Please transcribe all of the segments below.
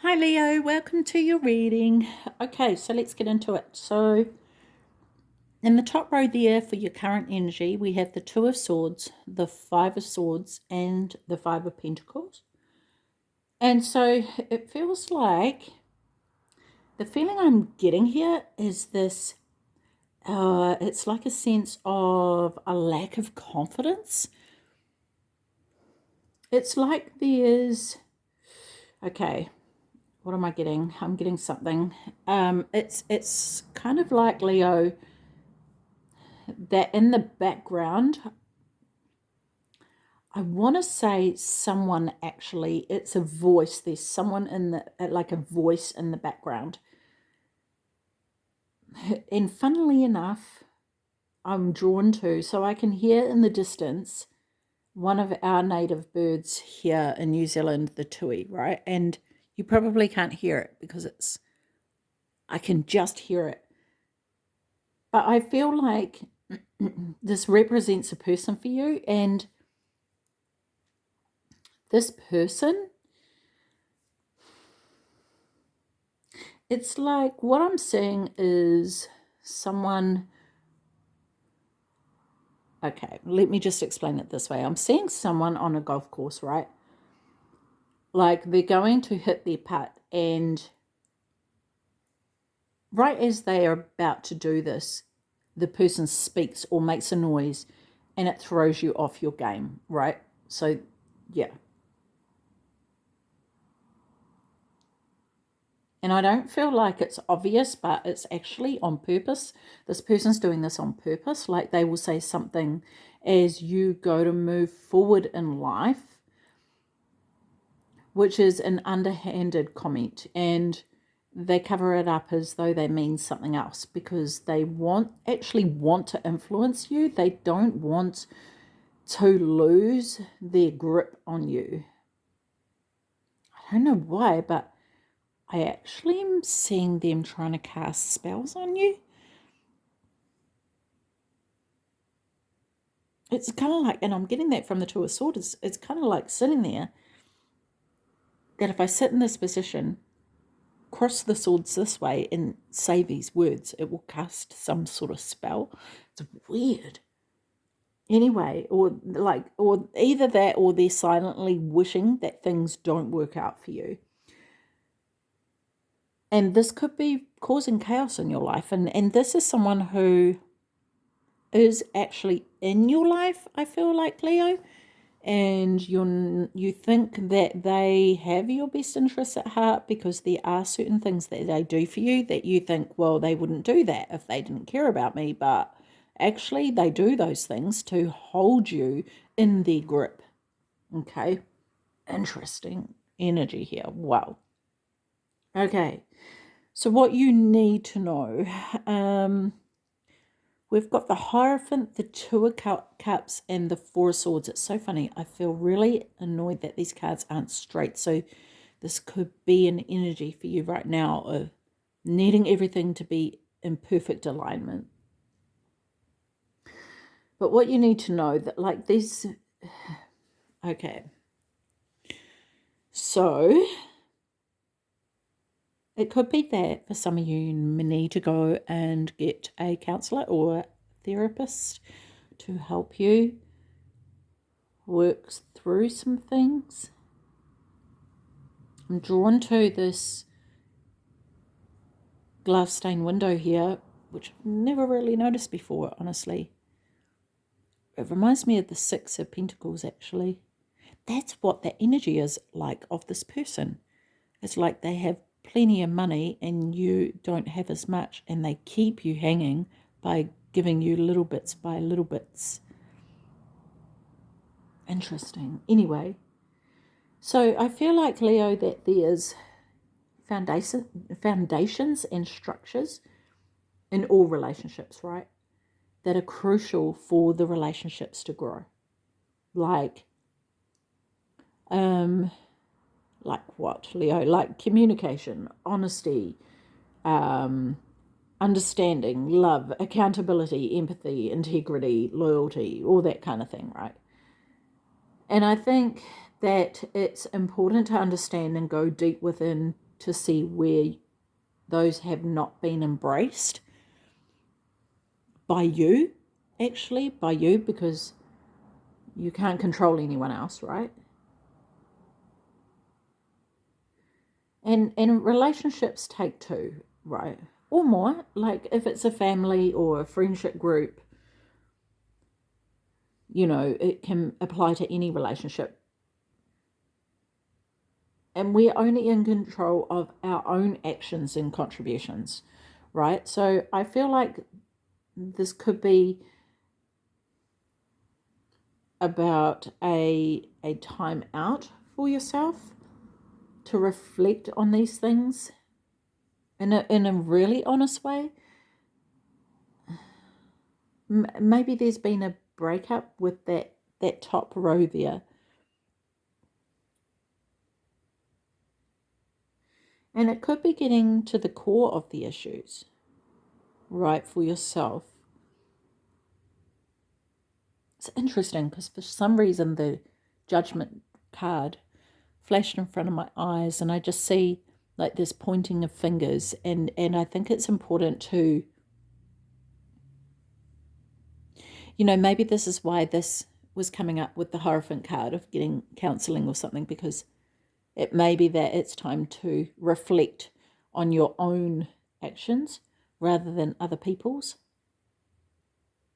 Hi Leo, welcome to your reading. Okay, so let's get into it. So in the top row there for your current energy, we have the Two of Swords, the Five of Swords, and the Five of Pentacles. And so it feels like the feeling I'm getting here is this, it's like a sense of a lack of confidence. It's like there's, okay, what am I getting? I'm getting something. It's kind of like, Leo, that in the background, I want to say someone actually, it's a voice. There's someone in the, like a voice in the background. And funnily enough, I'm drawn to, so I can hear in the distance one of our native birds here in New Zealand, the tui, right? And you probably can't hear it because I can just hear it. But I feel like this represents a person for you, and this person, it's like what I'm seeing is someone. Okay, let me just explain it this way. I'm seeing someone on a golf course, right? Like they're going to hit their putt, and right as they are about to do this, the person speaks or makes a noise and it throws you off your game, right? So, yeah. And I don't feel like it's obvious, but it's actually on purpose. This person's doing this on purpose. Like they will say something as you go to move forward in life, which is an underhanded comment. And they cover it up as though they mean something else because they actually want to influence you. They don't want to lose their grip on you. I don't know why, but I actually am seeing them trying to cast spells on you. It's kind of like, and I'm getting that from the Two of Swords, it's kind of like sitting there, that if I sit in this position, cross the swords this way and say these words, it will cast some sort of spell. It's weird. Anyway, or either that or they're silently wishing that things don't work out for you. And this could be causing chaos in your life. And this is someone who is actually in your life, I feel like, Leo. And you think that they have your best interests at heart because there are certain things that they do for you that you think, well, they wouldn't do that if they didn't care about me. But actually, they do those things to hold you in their grip. Okay? Interesting energy here. Wow. Okay. So what you need to know, we've got the Hierophant, the Two of Cups, and the Four of Swords. It's so funny. I feel really annoyed that these cards aren't straight. So this could be an energy for you right now of needing everything to be in perfect alignment. But what you need to know that like these... Okay. So it could be that for some of you need to go and get a counsellor or therapist to help you work through some things. I'm drawn to this glass stained window here, which I've never really noticed before, honestly. It reminds me of the Six of Pentacles, actually. That's what the energy is like of this person. It's like they have plenty of money and you don't have as much, and they keep you hanging by giving you little bits by little bits. Interesting. Anyway, so I feel like, Leo, that there's foundations and structures in all relationships, right, that are crucial for the relationships to grow. Like what, Leo? Like communication, honesty, understanding, love, accountability, empathy, integrity, loyalty, all that kind of thing, right? And I think that it's important to understand and go deep within to see where those have not been embraced by you, actually, by you, because you can't control anyone else, right? And relationships take two, right? Or more, like if it's a family or a friendship group, you know, it can apply to any relationship. And we're only in control of our own actions and contributions, right? So I feel like this could be about a time out for yourself to reflect on these things in a really honest way. Maybe there's been a breakup with that top row there. And it could be getting to the core of the issues, right, for yourself. It's interesting because for some reason the judgment card flashed in front of my eyes and I just see like this pointing of fingers, and I think it's important to, you know, maybe this is why this was coming up with the Hierophant card of getting counselling or something, because it may be that it's time to reflect on your own actions rather than other people's.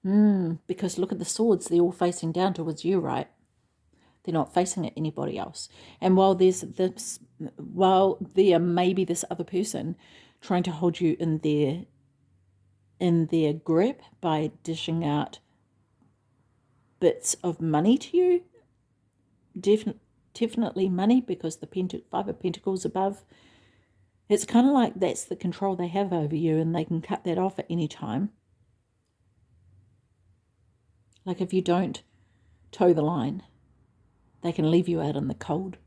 Because look at the swords, they're all facing down towards you, right? They're not facing at anybody else. And while there may be this other person trying to hold you in their grip by dishing out bits of money to you, definitely money, because the Five of Pentacles above, it's kind of like that's the control they have over you, and they can cut that off at any time. Like if you don't toe the line, they can leave you out in the cold.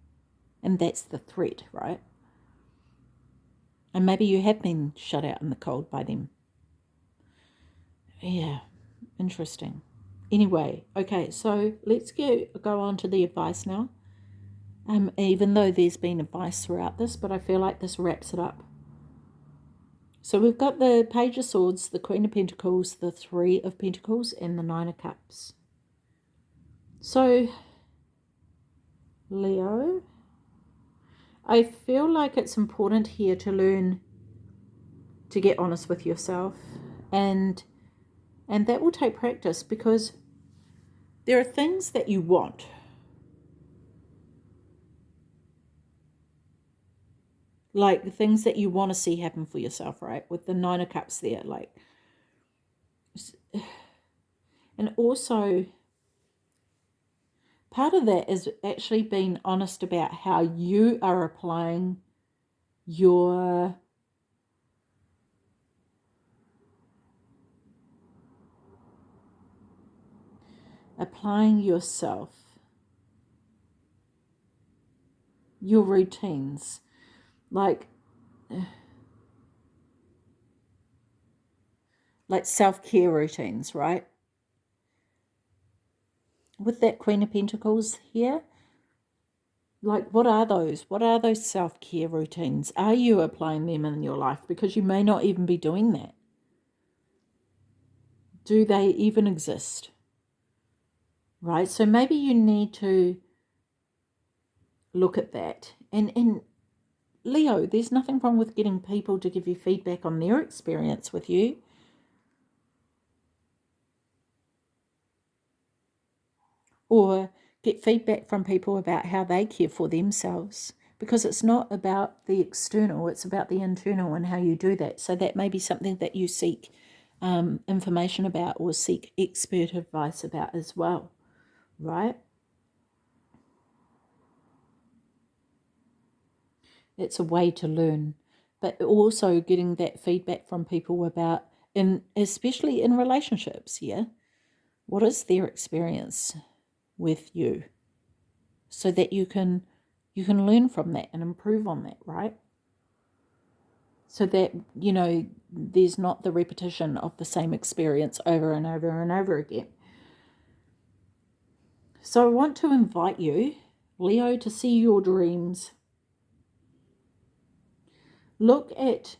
And that's the threat, right? And maybe you have been shut out in the cold by them. Yeah, interesting. Anyway, okay, so let's go on to the advice now. Even though there's been advice throughout this, but I feel like this wraps it up. So we've got the Page of Swords, the Queen of Pentacles, the Three of Pentacles, and the Nine of Cups. So, Leo, I feel like it's important here to learn to get honest with yourself, and that will take practice, because there are things that you want. Like the things that you want to see happen for yourself, right? With the Nine of Cups there, like, and also part of that is actually being honest about how you are applying your yourself, your routines, like self-care routines, right? With that Queen of Pentacles here, like what are those? What are those self-care routines? Are you applying them in your life? Because you may not even be doing that. Do they even exist? Right? So maybe you need to look at that. And Leo, there's nothing wrong with getting people to give you feedback on their experience with you. Or get feedback from people about how they care for themselves. Because it's not about the external, it's about the internal and how you do that. So that may be something that you seek information about or seek expert advice about as well, right? It's a way to learn, but also getting that feedback from people about, especially in relationships, yeah? What is their experience with you? So that you can learn from that and improve on that, right? So that, you know, there's not the repetition of the same experience over and over and over again. So I want to invite you, Leo, to see your dreams Look at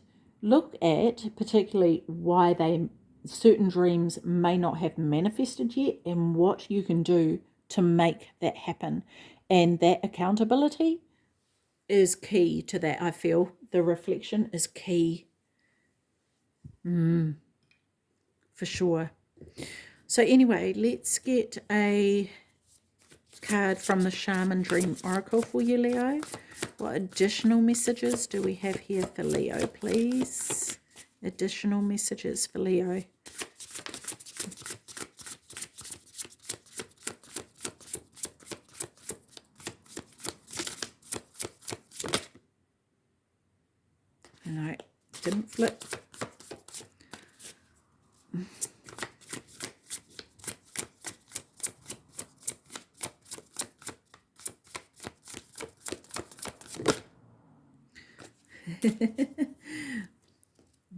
particularly why certain dreams may not have manifested yet, and what you can do to make that happen. And that accountability is key to that. I feel the reflection is key, for sure. So anyway, let's get a card from the Shaman Dream Oracle for you, Leo. What additional messages do we have here for Leo, please? Additional messages for Leo. No, didn't flip.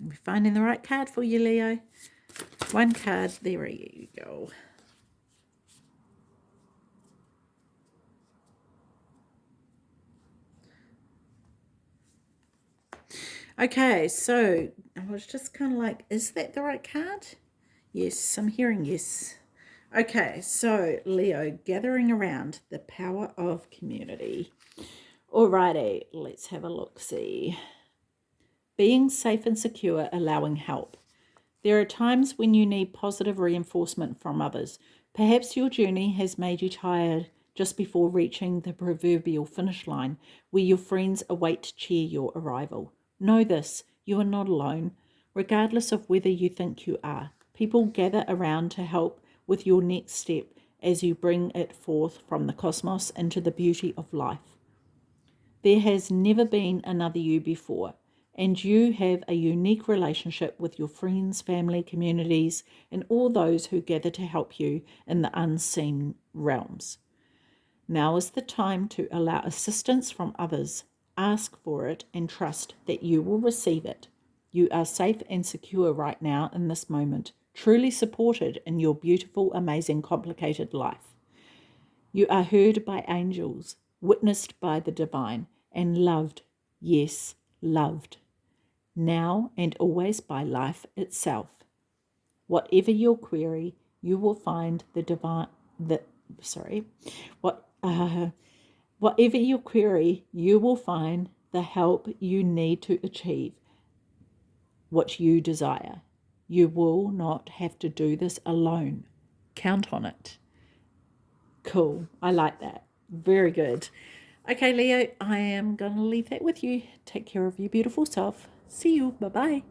We're finding the right card for you, Leo. One card, there you go. Okay, so I was just kind of like, is that the right card? Yes, I'm hearing yes. Okay, so Leo, gathering around the power of community. Alrighty, let's have a look-see. Being safe and secure, allowing help. There are times when you need positive reinforcement from others. Perhaps your journey has made you tired just before reaching the proverbial finish line, where your friends await to cheer your arrival. Know this, you are not alone, regardless of whether you think you are. People gather around to help with your next step as you bring it forth from the cosmos into the beauty of life. There has never been another you before, and you have a unique relationship with your friends, family, communities, and all those who gather to help you in the unseen realms. Now is the time to allow assistance from others. Ask for it and trust that you will receive it. You are safe and secure right now in this moment, truly supported in your beautiful, amazing, complicated life. You are heard by angels, witnessed by the divine, and loved, yes, loved, now and always by life itself. Whatever your query, you will find whatever your query, you will find the help you need to achieve what you desire. You will not have to do this alone. Count on it. Cool. I like that. Very good. Okay, Leo, I am going to leave that with you. Take care of your beautiful self. See you. Bye-bye.